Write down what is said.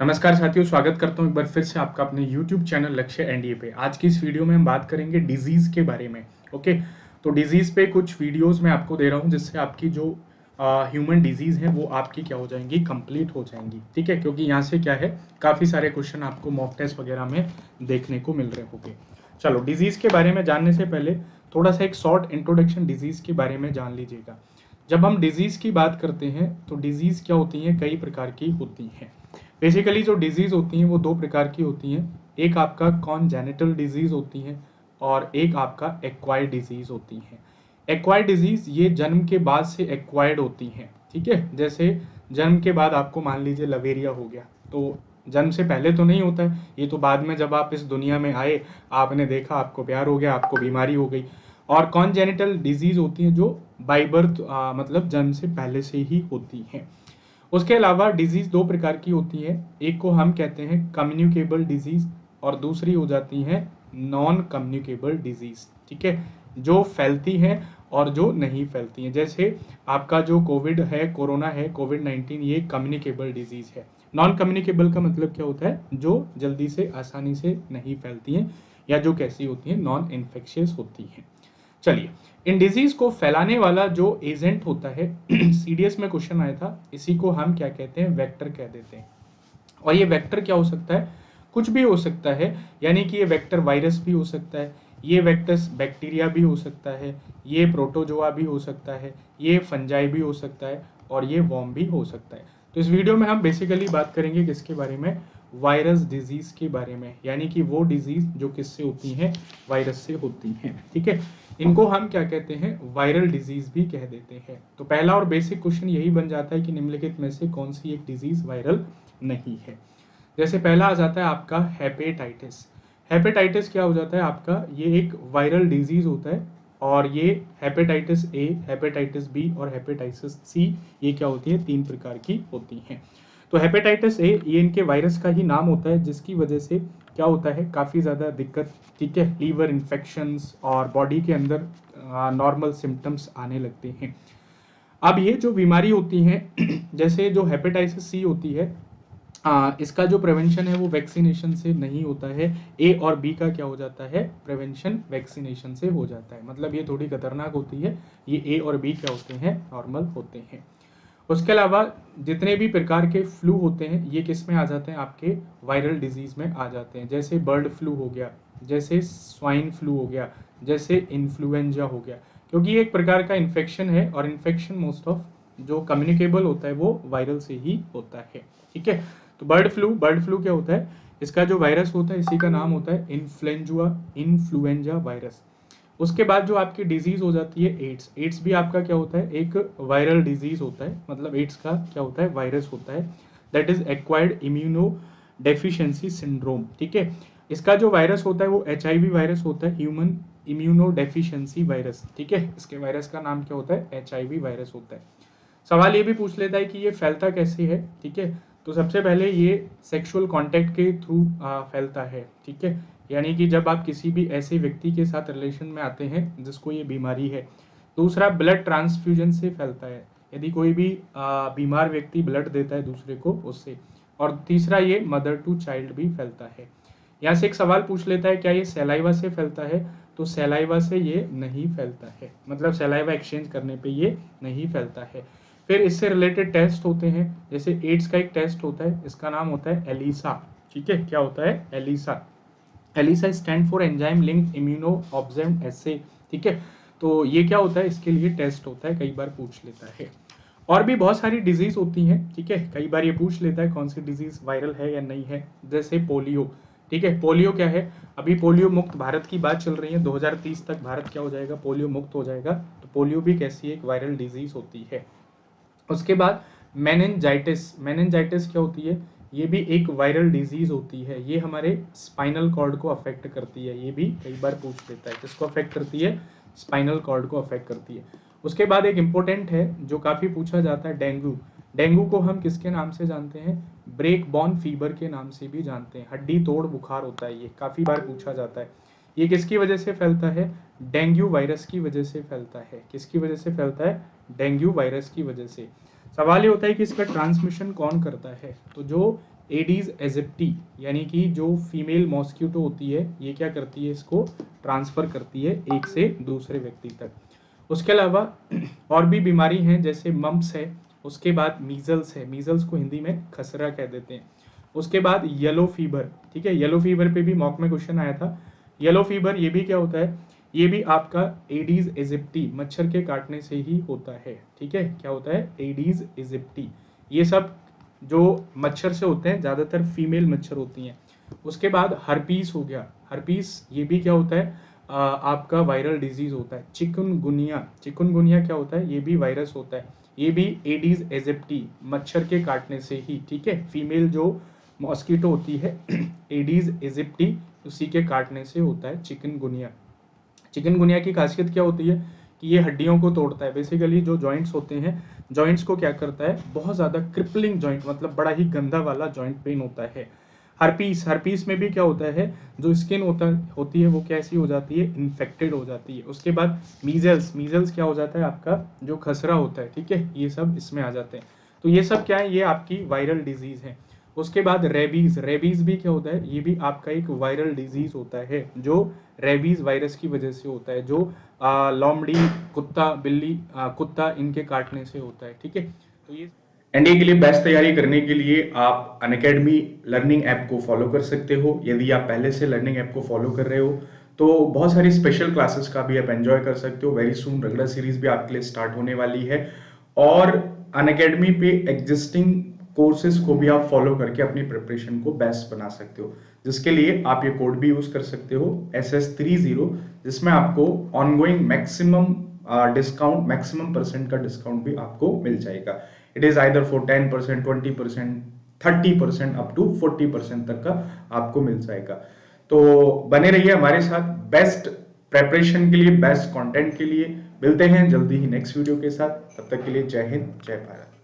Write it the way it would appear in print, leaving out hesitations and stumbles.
नमस्कार साथियों, स्वागत करता हूँ एक बार फिर से आपका अपने YouTube चैनल लक्ष्य एनडीए पे। आज की इस वीडियो में हम बात करेंगे डिजीज़ के बारे में। ओके, तो डिजीज़ पे कुछ वीडियोस मैं आपको दे रहा हूँ जिससे आपकी जो ह्यूमन डिजीज़ है वो आपकी क्या हो जाएंगी, कंप्लीट हो जाएंगी। ठीक है, क्योंकि यहाँ से क्या है, काफ़ी सारे क्वेश्चन आपको मॉक टेस्ट वगैरह में देखने को मिल रहे होंगे। चलो, डिजीज़ के बारे में जानने से पहले थोड़ा सा एक शॉर्ट इंट्रोडक्शन डिजीज़ के बारे में जान लीजिएगा। जब हम डिजीज़ की बात करते हैं तो डिजीज़ क्या होती हैं, कई प्रकार की होती हैं। बेसिकली जो डिजीज़ होती हैं वो दो प्रकार की होती हैं। एक आपका कॉन्जेनिटल डिजीज़ होती है और एक आपका एक्वायर्ड डिजीज़ होती है। एक्वायर्ड डिजीज़ ये जन्म के बाद से एक्वायर्ड होती हैं। ठीक है, जैसे जन्म के बाद आपको मान लीजिए लवेरिया हो गया, तो जन्म से पहले तो नहीं होता है, ये तो बाद में जब आप इस दुनिया में आए, आपने देखा, आपको प्यार हो गया, आपको बीमारी हो गई। और कॉन्जेनिटल डिजीज़ होती हैं जो बाई बर्थ मतलब जन्म से पहले से ही होती हैं। उसके अलावा डिजीज़ दो प्रकार की होती है। एक को हम कहते हैं कम्युनिकेबल डिजीज़ और दूसरी हो जाती है नॉन कम्युनिकेबल डिजीज़। ठीक है, जो फैलती हैं और जो नहीं फैलती हैं। जैसे आपका जो कोविड है, कोरोना है, कोविड-19, ये कम्युनिकेबल डिजीज़ है। नॉन कम्युनिकेबल का मतलब क्या होता है, जो जल्दी से आसानी से नहीं फैलती हैं या जो कैसी होती हैं, नॉन इन्फेक्शियस होती हैं। चलिए, इन डिजीज को फैलाने वाला जो एजेंट होता है सीडीएस में क्वेश्चन आया था, इसी को हम क्या कहते हैं, वेक्टर कह देते हैं। और ये वेक्टर क्या हो सकता है, कुछ भी हो सकता है। यानी कि ये वेक्टर वायरस भी हो सकता है, ये वेक्टर्स बैक्टीरिया भी हो सकता है, ये प्रोटोजोआ भी हो सकता है, ये फंजाई भी हो सकता है और ये वॉर्म भी हो सकता है। तो इस वीडियो में हम बेसिकली बात करेंगे किसके बारे में, वायरस डिजीज के बारे में। यानी कि वो डिजीज जो किससे होती हैं, वायरस से होती हैं। ठीक है, इनको हम क्या कहते हैं, वायरल डिजीज भी कह देते हैं। तो पहला और बेसिक क्वेश्चन यही बन जाता है कि निम्नलिखित में से कौन सी एक डिजीज वायरल नहीं है। जैसे पहला आ जाता है आपका हेपेटाइटिस। हेपेटाइटिस क्या हो जाता है आपका, ये एक वायरल डिजीज होता है। और ये हेपेटाइटिस ए, हेपेटाइटिस बी और हेपेटाइटिस सी, ये क्या होती है, तीन प्रकार की होती हैं। तो हेपेटाइटिस ए, ये इनके वायरस का ही नाम होता है, जिसकी वजह से क्या होता है, काफ़ी ज़्यादा दिक्कत, ठीक है, लीवर इन्फेक्शंस और बॉडी के अंदर नॉर्मल सिम्टम्स आने लगते हैं। अब ये जो बीमारी होती है जैसे जो हेपेटाइटिस सी होती है, इसका जो प्रिवेंशन है वो वैक्सीनेशन से नहीं होता है। ए और बी का क्या हो जाता है, प्रिवेंशन वैक्सीनेशन से हो जाता है। मतलब ये थोड़ी खतरनाक होती है। ये ए और बी क्या होते हैं, नॉर्मल होते हैं। उसके अलावा जितने भी प्रकार के फ्लू होते हैं, ये किस में आ जाते हैं, आपके वायरल डिजीज में आ जाते हैं। जैसे बर्ड फ्लू हो गया, जैसे स्वाइन फ्लू हो गया, जैसे इन्फ्लुएंजा हो गया। क्योंकि ये एक प्रकार का इन्फेक्शन है और इन्फेक्शन मोस्ट ऑफ जो कम्युनिकेबल होता है वो वायरल से ही होता है। ठीक है, तो बर्ड फ्लू क्या होता है, इसका जो वायरस होता है इसी का नाम होता है इन्फ्लुएंजा वायरस। उसके बाद जो आपकी डिजीज हो जाती है एड्स। एड्स भी आपका क्या होता है, एक वायरल डिजीज होता है। मतलब एड्स का क्या होता है, वायरस होता है। That is acquired immuno deficiency syndrome. ठीक है, इसका जो वायरस होता है वो एचआईवी वायरस होता है, ह्यूमन इम्यूनो डेफिशिएंसी वायरस। ठीक है, इसके वायरस का नाम क्या होता है, एचआईवी वायरस होता है। सवाल ये भी पूछ लेता है कि ये फैलता कैसे है। ठीक है, तो सबसे पहले ये सेक्सुअल कांटेक्ट के थ्रू फैलता है। ठीक है, यानी कि जब आप किसी भी ऐसे व्यक्ति के साथ रिलेशन में आते हैं जिसको ये बीमारी है। दूसरा, ब्लड ट्रांसफ्यूजन से फैलता है, यदि कोई भी बीमार व्यक्ति ब्लड देता है दूसरे को, उससे। और तीसरा, ये मदर टू चाइल्ड भी फैलता है। यहाँ से एक सवाल पूछ लेता है, क्या ये सैलाइवा से फैलता है, तो सैलाइवा से ये नहीं फैलता है। मतलब सैलाइवा एक्सचेंज करने पे ये नहीं फैलता है। फिर इससे रिलेटेड टेस्ट होते हैं। जैसे एड्स का एक टेस्ट होता है, इसका नाम होता है एलिसा। ठीक है, क्या होता है, ELISA. ELISA stands for enzyme linked immuno observe assay. ठीक है, तो ये क्या होता है, इसके लिए टेस्ट होता है, कई बार पूछ लेता है। और भी बहुत सारी डिजीज होती हैं। ठीक है, कई बार ये पूछ लेता है कौन सी डिजीज वायरल है या नहीं है। जैसे पोलियो। ठीक है, पोलियो क्या है, अभी पोलियो मुक्त भारत की बात चल रही है, 2030 तक भारत क्या हो जाएगा, पोलियो मुक्त हो जाएगा। तो पोलियो भी कैसी एक वायरल डिजीज होती है। उसके बाद मेनिनजाइटिस। मेनिनजाइटिस क्या होती है, ये भी एक वायरल डिजीज होती है। ये हमारे स्पाइनल कॉर्ड को अफेक्ट करती है। ये भी कई बार पूछ लेता है, किसको अफेक्ट करती है, स्पाइनल कॉर्ड को अफेक्ट करती है। उसके बाद एक इंपॉर्टेंट है जो काफी पूछा जाता है, डेंगू। डेंगू को हम किसके नाम से जानते हैं, ब्रेक बॉर्न फीवर के नाम से भी जानते हैं। हड्डी तोड़ बुखार होता है, ये काफी बार पूछा जाता है। ये किसकी वजह से फैलता है, डेंगू वायरस की वजह से फैलता है। किसकी वजह से फैलता है, डेंगू वायरस की वजह से। सवाल ये होता है कि इसका ट्रांसमिशन कौन करता है, तो जो एडीज एजिप्टी यानी कि जो फीमेल मॉस्किटो होती है ये क्या करती है, इसको ट्रांसफर करती है एक से दूसरे व्यक्ति तक। उसके अलावा और भी बीमारी हैं, जैसे मम्प्स है, उसके बाद मीजल्स है, मीजल्स को हिंदी में खसरा कह देते हैं। उसके बाद येलो फीवर, ठीक है, येलो फीवर पे भी मॉक में क्वेश्चन आया था। येलो फीवर ये भी क्या होता है, ये भी आपका एडीज इजिप्टी मच्छर के काटने से ही होता है, ठीक है, क्या होता है, एडीज इजिप्टी। ये सब जो मच्छर से होते हैं, ज्यादातर फीमेल मच्छर होती हैं। उसके बाद हर्पीस हो गया, हर्पीस ये भी क्या होता है, आपका वायरल डिजीज होता है। चिकनगुनिया, चिकनगुनिया क्या होता है, ये भी वायरस होता है, ये भी एडीज एजिप्टी मच्छर के काटने से ही, ठीक है, फीमेल जो मॉस्किटो होती है एडीज इजिप्टी उसी के काटने से होता है चिकनगुनिया। चिकनगुनिया की खासियत क्या होती है कि ये हड्डियों को तोड़ता है, बेसिकली जो जॉइंट्स होते हैं, जॉइंट्स को क्या करता है, बहुत ज्यादा क्रिपलिंग जॉइंट, मतलब बड़ा ही गंदा वाला जॉइंट पेन होता है। हर्पीस, हर्पीस में भी क्या होता है, जो स्किन होती है वो कैसी हो जाती है, इन्फेक्टेड हो जाती है। उसके बाद मीजल्स, मीजल्स क्या हो जाता है, आपका जो खसरा होता है, ठीक है, ये सब इसमें आ जाते हैं। तो ये सब क्या है, ये आपकी वायरल डिजीज है। उसके बाद रेबीज, रेबीज भी क्या होता है, ये भी आपका एक वायरल डिजीज होता है, जो रेबीज वायरस की वजह से होता है, जो लोमड़ी, कुत्ता, बिल्ली, कुत्ता, इनके काटने से होता है, ठीक है। तो ये एनडीए के लिए बेस्ट तैयारी करने के लिए आप अनअकैडमी लर्निंग ऐप को फॉलो कर सकते हो। यदि आप पहले से लर्निंग ऐप को फॉलो कर रहे हो तो बहुत सारी स्पेशल क्लासेस का भी आप एंजॉय कर सकते हो। वेरी सून रेगुलर सीरीज भी आपके लिए स्टार्ट होने वाली है, और अनअकैडमी पे एग्जिस्टिंग कोर्सेज को भी आप फॉलो करके अपनी प्रिपरेशन को बेस्ट बना सकते हो, जिसके लिए आप ये कोड भी यूज कर सकते हो SS30, जिसमें आपको ऑनगोइंग मैक्सिमम डिस्काउंट, मैक्सिमम % का डिस्काउंट भी आपको मिल जाएगा। It is either for 10%, 20%, 30%, up to 40% तक का आपको मिल जाएगा। तो बने रहिए हमारे साथ बेस्ट प्रेपरेशन के लिए, बेस्ट कंटेंट के लिए। मिलते हैं जल्दी ही नेक्स्ट वीडियो के साथ, तब तक के लिए जय हिंद, जय भारत।